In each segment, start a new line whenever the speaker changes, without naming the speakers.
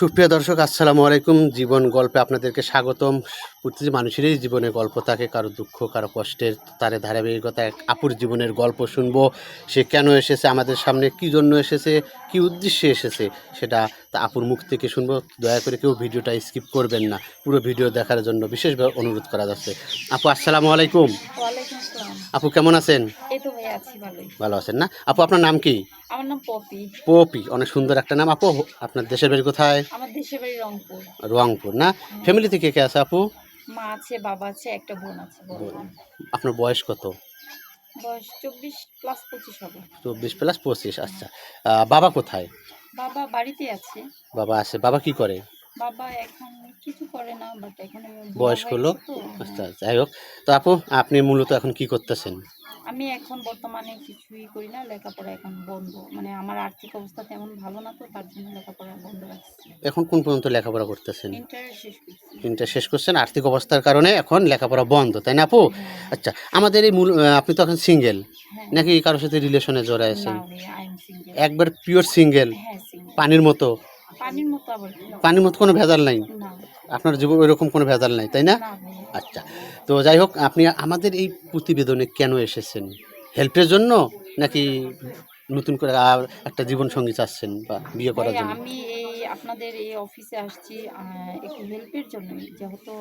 সুপ্রিয় দর্শক, আসসালামু আলাইকুম। জীবন গল্পে আপনাদেরকে স্বাগতম। প্রতিটি মানুষেরই জীবনে গল্প থাকে, কারো দুঃখ, কারো কষ্টের। তার ধারাবাহিকতা এক আপুর জীবনের গল্প শুনবো। সে কেন এসেছে আমাদের সামনে, কী জন্য এসেছে, কী উদ্দেশ্যে এসেছে, সেটা তা আপুর মুখ থেকে শুনবো। দয়া করে কেউ ভিডিওটা স্কিপ করবেন না, পুরো ভিডিও দেখার জন্য বিশেষভাবে অনুরোধ করা যাচ্ছে। আপু আসসালামু আলাইকুম।
ওয়ালাইকুম আসসালাম।
আপু কেমন আছেন?
এই তো ভাই আছি ভালোই।
ভালো আছেন না? আপু আপনার নাম কি?
আমার নাম পপি।
পপি, অনেক সুন্দর একটা নাম। আপু আপনার দেশের বাড়ি কোথায়?
আমার দেশের বাড়ি রংপুর।
রংপুর না? ফ্যামিলি থেকে কে আছে আপু?
মা আছে, বাবা আছে, একটা বোন আছে বড় বোন।
আপনার বয়স কত?
বয়স 24+25 হবে।
24+25। আচ্ছা, বাবা কোথায়?
বাবা বাড়িতে আছে।
বাবা আছে। বাবা কি করে?
বাবা এখন কিছু করে না, বাট এখন বুড়া
বয়স
হয়ে
হলো?
গেছে তো।
আচ্ছা, যাই হোক। তো আপু আপনি মূলত এখন কি করতেছেন?
আমি এখন বর্তমানে কিছুই করি না, লেখাপড়া এখন বন্ধ। মানে আমার আর্থিক অবস্থা তেমন ভালো না, তো তার জন্য লেখাপড়া বন্ধ রাখছি।
এখন কোন পর্যন্ত লেখাপড়া করতেছেন?
ইন্টার শেষ করছি।
ইন্টার শেষ করছেন। আর্থিক অবস্থার কারণে এখন লেখাপড়া বন্ধ, তাই না আপু?
হ্যাঁ।
আচ্ছা, আমাদের এই আপনি তো এখন সিঙ্গেল
হ্যাঁ।
নাকি কারোর সাথে রিলেশনে জড়াইছেন?
না ভাই, আই এম সিঙ্গেল।
একবার পিওর সিঙ্গেল?
হ্যাঁ, সিঙ্গেল।
পানির মতো?
পানির মতো আবার কি?
পানির মতো কোনো ভেজাল নাই?
না।
আপনার জীবন ওইরকম কোনো ভেজাল নাই, তাই না?
না ভাই।
আচ্ছা, তো যাই হোক, আপনি আমাদের এই প্রতিবেদনে কেন এসেছেন? হেল্পের জন্য নাকি নতুন করে একটা জীবনসঙ্গী চাচ্ছেন বা বিয়ে
ভাই
করার জন্য?
আমি আপনাদের এই অফিসে আসছি একটু হেল্পের জন্যই, যেহেতু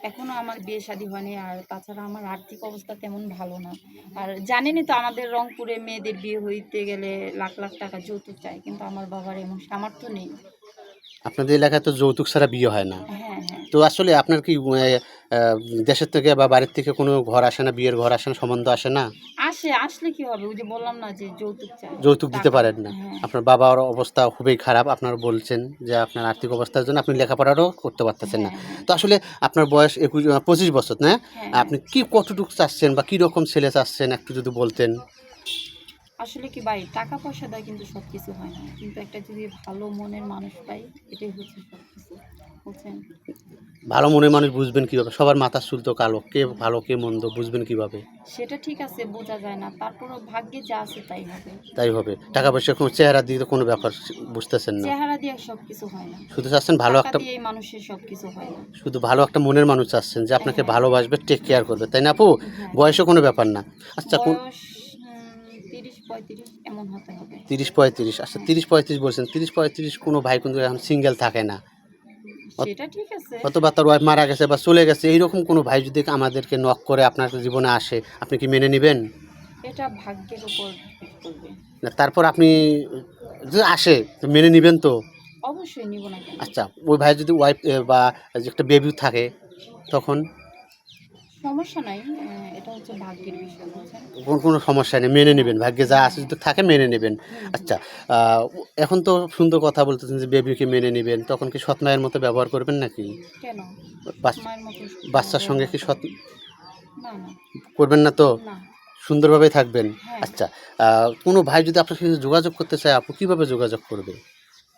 এখনো আমার বিয়ে শাদী হয়নি, আর তাছাড়া আমার আর্থিক অবস্থা তেমন ভালো না। আর জানেনই তো আমাদের রংপুরে মেয়েদের বিয়ে হইতে গেলে লাখ লাখ টাকা যৌতুক চাই, কিন্তু আমার বাবার এমন সামর্থ্য নেই।
আপনাদের এলাকায় তো যৌতুক ছাড়া বিয়ে হয় না।
হ্যাঁ, হ্যাঁ।
তো আসলে আপনার কি দেশের থেকে বা বাড়ির থেকে কোনো ঘর আসে না, বিয়ের ঘর আসে না, সম্বন্ধ আসে না?
আসলে কি হবে, ওই যে বললাম না যে যৌতুক চাই,
যৌতুক দিতে
টাকা।
পারেন না?
হ্যাঁ,
আপনার বাবার অবস্থা খুবই খারাপ, আপনার বলছেন যে আপনার আর্থিক অবস্থার জন্য আপনি লেখাপড়ারও করতে পারতেছেন না।
হ্যাঁ, হ্যাঁ,
তো আসলে আপনার বয়স 25 বছর না?
হ্যাঁ।
আপনি কি কতটুকু চাচ্ছেন বা কী রকম ছেলে চাচ্ছেন একটু যদি বলতেন?
আসলে কি ভাই, টাকা পয়সা দেয় কিন্তু সব কিছু হয় না, কিন্তু একটা যদি ভালো মনের মানুষ পাই, এটাই হচ্ছে সব কিছু, বুঝছেন?
ভালো মনের মানুষ বুঝবেন কিভাবে? সবার মাথার চুল তো কালো, কে ভালো কে মন্দ বুঝবেন কিভাবে?
সেটা ঠিক আছে, বোঝা যায় না, তারপরও ভাগ্যে যা আছে তাই হবে।
তাই হবে। টাকা পয়সা কোনো চেহারা দিয়ে তো কোনো ব্যাপার বুঝতেছেন না।
চেহারা দিয়ে সব কিছু হয় না।
শুধু চাচ্ছেন ভালো
টাকা
একটা,
দিয়েই মানুষের সব কিছু হয় না।
শুধু ভালো একটা মনের মানুষ চাচ্ছেন যে আপনাকে
হ্যাঁ।
ভালোবাসবে, টেক কেয়ার করবে, তাই না আপু?
হ্যাঁ।
বয়সও কোনো ব্যাপার না। আচ্ছা, কোন
বয়স 30-35 এমন হতে হবে।
30-35? আচ্ছা,
হ্যাঁ।
30-35 বলছেন। 30-35 কোনো ভাই কিন্তু এখন সিঙ্গেল থাকে না।
সেটা ঠিক আছে।
অথবা তার ওয়াইফ মারা গেছে বা চলে গেছে, এইরকম কোনো ভাই যদি আমাদেরকে নক করে আপনার জীবনে আসে, আপনি কি মেনে নিবেন?
এটা ভাগ্যের উপর ডিপেন্ড করবে।
না, তারপর আপনি যদি আসে তো মেনে নিবেন তো?
অবশ্যই নিব না কেন?
আচ্ছা, ওই ভাই যদি ওয়াইফ বা যে একটা বেবি থাকে তখন?
সমস্যা নাই। এটা হচ্ছে ভাগ্যের বিষয়, বুঝছেন?
কোনো সমস্যা নেই, মেনে নেবেন। ভাগ্যে যা আছে যদি থাকে মেনে নেবেন।
হুম, হুম।
আচ্ছা, এখন তো সুন্দর কথা বলতেছেন যে বেবিকে মেনে নেবেন, তখন কি সৎ মায়ের মতো ব্যবহার করবেন নাকি?
কেন?
বাচ্চা
মায়ের মতো
বাচ্চার সঙ্গে কি সৎ
না, না,
করবেন না তো?
না।
সুন্দরভাবেই থাকবেন?
হ্যাঁ।
আচ্ছা, কোনো ভাই যদি আপনার সাথে যোগাযোগ করতে চায়, আপু কীভাবে যোগাযোগ করবে?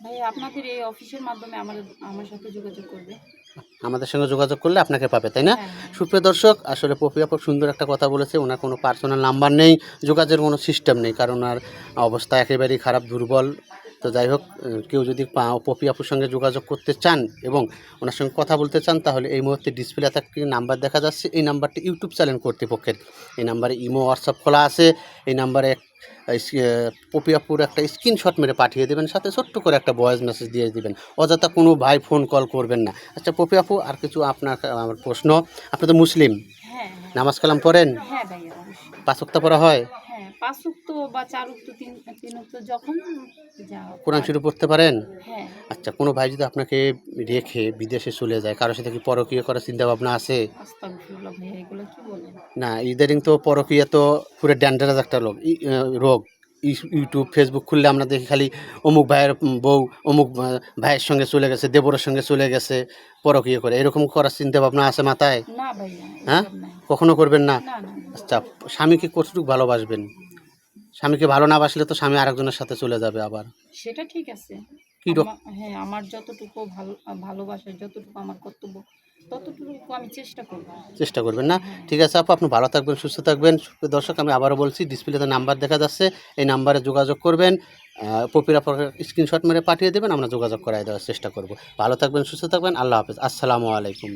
ভাই আপনাদের এই অফিসের মাধ্যমে আমার সাথে যোগাযোগ করবে।
আমাদের সঙ্গে যোগাযোগ করলে আপনাকে পাবে, তাই না?
হ্যাঁ, হ্যাঁ।
সুপ্রিয় দর্শক, আসলে পপি আপু সুন্দর একটা কথা বলেছে। ওনার কোনো পার্সোনাল নাম্বার নেই, যোগাযোগের কোনো সিস্টেম নেই, কারণ ওনার অবস্থা একেবারেই খারাপ, দুর্বল। তো যাই হোক, কেউ যদি পপি আপুর সঙ্গে যোগাযোগ করতে চান এবং ওনার সঙ্গে কথা বলতে চান, তাহলে এই মুহূর্তে ডিসপ্লে একটি নাম্বার দেখা যাচ্ছে। এই নাম্বারটি ইউটিউব চ্যানেল কর্তৃপক্ষের। এই নাম্বারে ইমো, হোয়াটসঅ্যাপ খোলা আছে। এই নাম্বারে পপি আপুর একটা স্ক্রিনশট মেরে পাঠিয়ে দেবেন, সাথে ছোট্ট করে একটা ভয়েস মেসেজ দিয়ে দিবেন। অযথা কোনো ভাই ফোন কল করবেন না। আচ্ছা পপি আপু, আর কিছু আপনার আমার প্রশ্ন। আপনি তো মুসলিম,
হ্যাঁ, হ্যাঁ।
নামাজ কালাম পড়েন?
হ্যাঁ ভাইয়া, অবশ্যই।
5 ওয়াক্ত পড়া হয়?
হ্যাঁ, ৫ ওয়াক্ত বা ৪ ওয়াক্ত, ৩ ওয়াক্ত যখন যা
কোরআন
পারি।
শরীফ পড়তে পারেন?
হ্যাঁ।
আচ্ছা, কোনো ভাই যদি আপনাকে রেখে বিদেশে চলে যায়, কারোর সাথে কি পরকীয়া করার চিন্তা ভাবনা আছে?
আস্তাগফিরুল্লাহ ভাইয়া, এগুলো কি বলেন?
না, ইদানিং তো পরকীয়া তো পুরো ডেঞ্জারাস একটা রোগ। ইউটিউব, ফেসবুক খুললে আমরা দেখি খালি অমুক ভাইয়ের বউ অমুক ভাইয়ের সঙ্গে চলে গেছে, দেবরের সঙ্গে চলে গেছে, পরকীয়া করে। এরকম করার চিন্তা ভাবনা আছে মাথায়?
না ভাইয়া,
হ্যাঁ?
এসব নাই।
কখনো করবেন না?
না, না, না।
আচ্ছা, স্বামীকে কতটুকু ভালোবাসবেন? স্বামীকে ভালো না বাসলে তো স্বামী আরেকজনের সাথে চলে যাবে আবার।
সেটা ঠিক আছে।
কি
হ্যাঁ, আমার যতটুকু ভালোবাসার যতটুকু আমার কর্তব্য ততটুকু আমি চেষ্টা করব।
চেষ্টা করবেন না?
হ্যাঁ।
ঠিক আছে আপু, আপনি ভালো থাকবেন, সুস্থ থাকবেন। সুপ্রিয় দর্শক, আমি আবারও বলছি, ডিসপ্লেতে নাম্বার দেখা যাচ্ছে, এই নাম্বারে যোগাযোগ করবেন। পপির আপুকে স্ক্রিনশট মেরে পাঠিয়ে দেবেন, আমরা যোগাযোগ করায় দেওয়ার চেষ্টা করব। ভালো থাকবেন, সুস্থ থাকবেন। আল্লাহ হাফেজ। আসসালামু আলাইকুম।